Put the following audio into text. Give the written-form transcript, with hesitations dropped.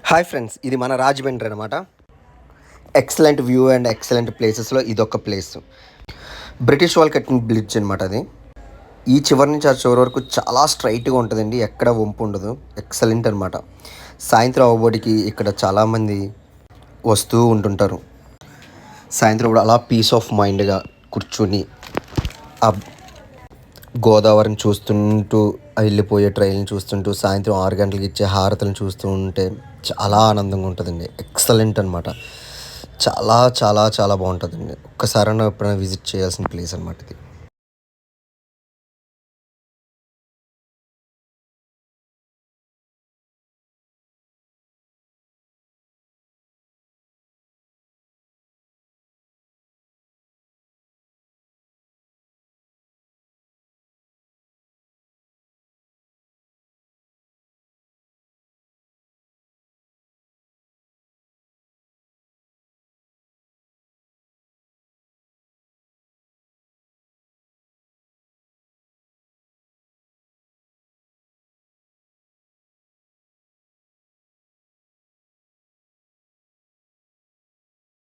Hi friends, ఇది మన రాజమండ్రి అనమాట. ఎక్సలెంట్ వ్యూ అండ్ ఎక్సలెంట్ ప్లేసెస్లో ఇదొక ప్లేస్. బ్రిటిష్ వాళ్ళు కట్టిన బ్రిడ్జ్ అనమాట అది. ఈ చివరి నుంచి ఆ చివరి వరకు చాలా స్ట్రైట్గా ఉంటుందండి, ఎక్కడ వంపు ఉండదు. ఎక్సలెంట్ అనమాట. సాయంత్రం అవ్వబడికి ఇక్కడ చాలామంది వస్తూ ఉంటుంటారు. సాయంత్రం కూడా అలా పీస్ ఆఫ్ మైండ్గా కూర్చుని ఆ గోదావరిని చూస్తుంటూ, వెళ్ళిపోయే ట్రైన్ని చూస్తుంటూ, సాయంత్రం 6 గంటలకి ఇచ్చే హారతులను చూస్తూ ఉంటే చాలా ఆనందంగా ఉంటుందండి. ఎక్సలెంట్ అనమాట. చాలా చాలా చాలా బాగుంటుందండి. ఒక్కసారైనా ఎప్పుడైనా విజిట్ చేయాల్సిన ప్లేస్ అనమాట ఇది.